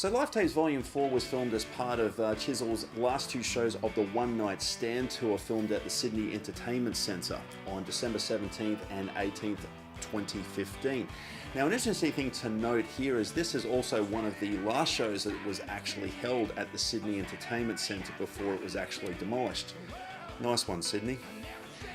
So Live Tapes Volume 4 was filmed as part of Chisel's last two shows of the One Night Stand tour, filmed at the Sydney Entertainment Centre on December 17th and 18th, 2015. Now, an interesting thing to note here is this is also one of the last shows that was actually held at the Sydney Entertainment Centre before it was actually demolished. Nice one, Sydney.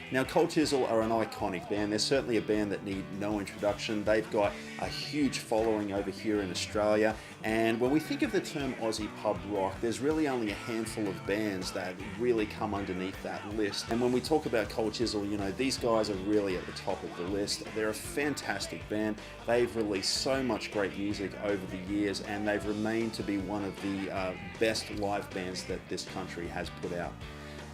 Now, Cold Chisel are an iconic band. They're certainly a band that need no introduction. They've got a huge following over here in Australia, and when we think of the term Aussie pub rock, there's really only a handful of bands that really come underneath that list. And when we talk about Cold Chisel, you know, these guys are really at the top of the list. They're a fantastic band. They've released so much great music over the years, and they've remained to be one of the best live bands that this country has put out.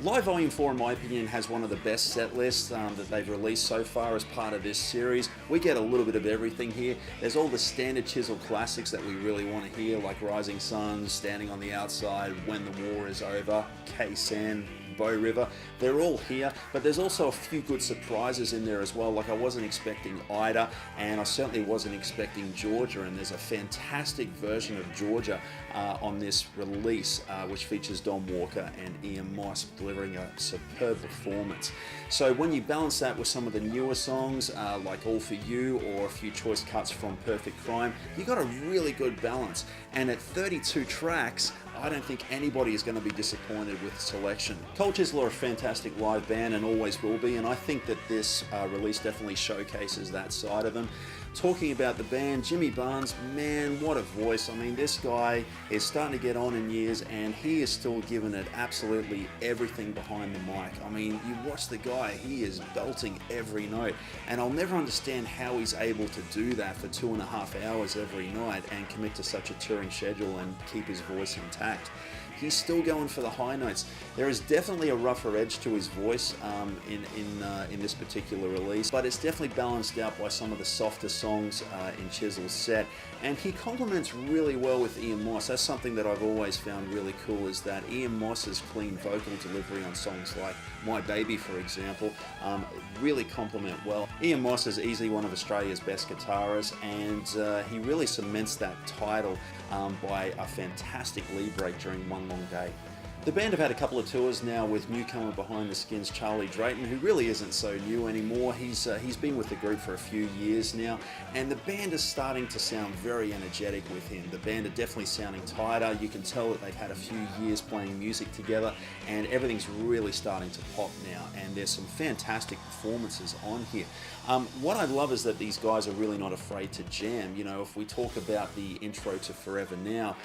Live Volume 4, in my opinion, has one of the best set lists that they've released so far as part of this series. We get a little bit of everything here. There's all the standard Chisel classics that we really want to hear, like Rising Sun, Standing on the Outside, When the War is Over, K-San, Bow River. They're all here, but there's also a few good surprises in there as well. Like, I wasn't expecting Ida, and I certainly wasn't expecting Georgia, and there's a fantastic version of Georgia on this release, which features Don Walker and Ian Moss delivering a superb performance. So when you balance that with some of the newer songs, like All For You, or a few choice cuts from Perfect Crime, you got a really good balance. And at 32 tracks, I don't think anybody is going to be disappointed with the selection. Cold Chisel are a fantastic live band and always will be, and I think that this release definitely showcases that side of them. Talking about the band, Jimmy Barnes, man, what a voice. I mean, this guy is starting to get on in years, and he is still giving it absolutely everything behind the mic. I mean, you watch the guy, he is belting every note, and I'll never understand how he's able to do that for 2.5 hours every night and commit to such a touring schedule and keep his voice intact. He's still going for the high notes. There is definitely a rougher edge to his voice in this particular release, but it's definitely balanced out by some of the softer songs in Chisel's set, and he complements really well with Ian Moss. That's something that I've always found really cool, is that Ian Moss's clean vocal delivery on songs like My Baby, for example, really complement well. Ian Moss is easily one of Australia's best guitarists, and he really cements that title by a fantastic lead break during One Long Day. The band have had a couple of tours now with newcomer behind the Skins Charlie Drayton, who really isn't so new anymore. He's been with the group for a few years now, and the band is starting to sound very energetic with him. The band are definitely sounding tighter. You can tell that they've had a few years playing music together, and everything's really starting to pop now, and there's some fantastic performances on here. What I love is that these guys are really not afraid to jam. You know, if we talk about the intro to Forever Now,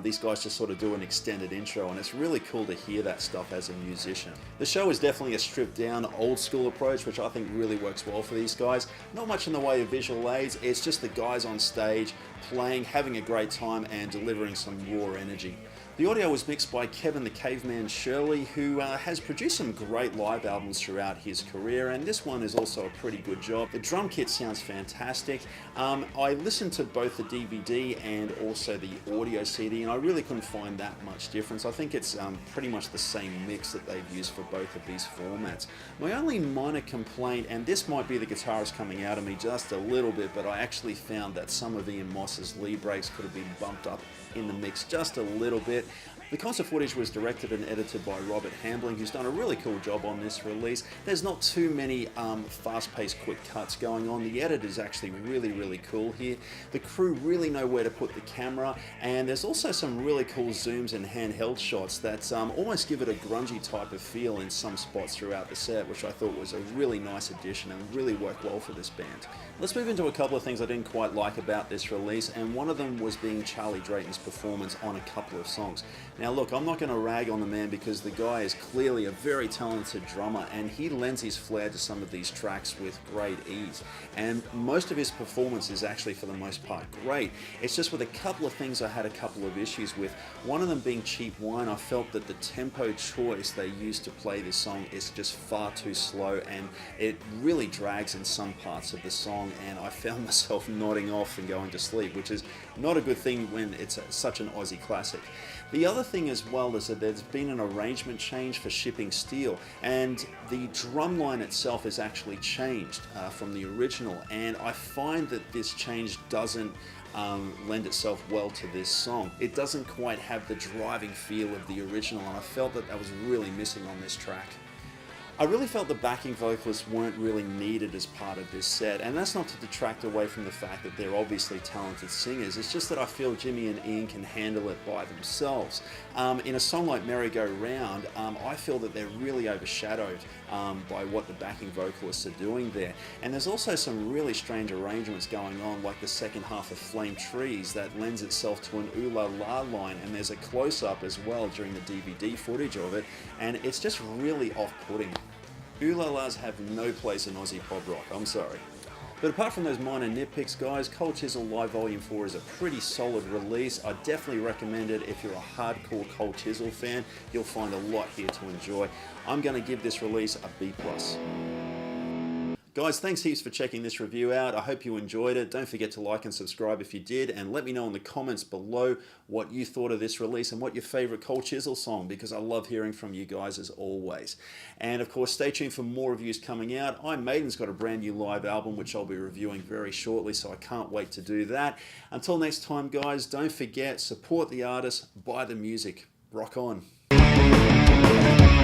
these guys just sort of do an extended intro, and it's really cool to hear that stuff as a musician. The show is definitely a stripped down, old school approach, which I think really works well for these guys. Not much in the way of visual aids, it's just the guys on stage playing, having a great time, and delivering some raw energy. The audio was mixed by Kevin the Caveman Shirley, who has produced some great live albums throughout his career, and this one is also a pretty good job. The drum kit sounds fantastic. I listened to both the DVD and also the audio CD, and I really couldn't find that much difference. I think it's pretty much the same mix that they've used for both of these formats. My only minor complaint, and this might be the guitarist coming out of me just a little bit, but I actually found that some of Ian Moss's lead breaks could have been bumped up in the mix just a little bit. The concert footage was directed and edited by Robert Hambling, who's done a really cool job on this release. There's not too many fast-paced quick cuts going on. The edit is actually really cool here. The crew really know where to put the camera, and there's also some really cool zooms and handheld shots that almost give it a grungy type of feel in some spots throughout the set, which I thought was a really nice addition and really worked well for this band. Let's move into a couple of things I didn't quite like about this release, and one of them was being Charlie Drayton's performance on a couple of songs. Now look, I'm not going to rag on the man because the guy is clearly a very talented drummer, and he lends his flair to some of these tracks with great ease. And most of his performance is actually, for the most part, great. It's just with a couple of things I had a couple of issues with. One of them being Cheap Wine. I felt that the tempo choice they used to play this song is just far too slow, and it really drags in some parts of the song, and I found myself nodding off and going to sleep, which is not a good thing when it's such an Aussie classic. The other thing as well is that there's been an arrangement change for Shipping Steel, and the drum line itself is actually changed from the original, and I find that this change doesn't lend itself well to this song. It doesn't quite have the driving feel of the original, and I felt that that was really missing on this track. I really felt the backing vocalists weren't really needed as part of this set, and that's not to detract away from the fact that they're obviously talented singers. It's just that I feel Jimmy and Ian can handle it by themselves. In a song like Merry Go Round, I feel that they're really overshadowed by what the backing vocalists are doing there. And there's also some really strange arrangements going on, like the second half of Flame Trees that lends itself to an ooh la la line, and there's a close-up as well during the DVD footage of it, and it's just really off-putting. Ooh-la-las have no place in Aussie pop rock, I'm sorry. But apart from those minor nitpicks, guys, Cold Chisel Live Volume 4 is a pretty solid release. I definitely recommend it if you're a hardcore Cold Chisel fan. You'll find a lot here to enjoy. I'm going to give this release a B+. Guys, thanks heaps for checking this review out. I hope you enjoyed it. Don't forget to like and subscribe if you did, and let me know in the comments below what you thought of this release and what your favorite Cold Chisel song, because I love hearing from you guys as always. And of course, stay tuned for more reviews coming out. Iron Maiden's got a brand new live album which I'll be reviewing very shortly, so I can't wait to do that. Until next time, guys, don't forget, support the artists, buy the music. Rock on.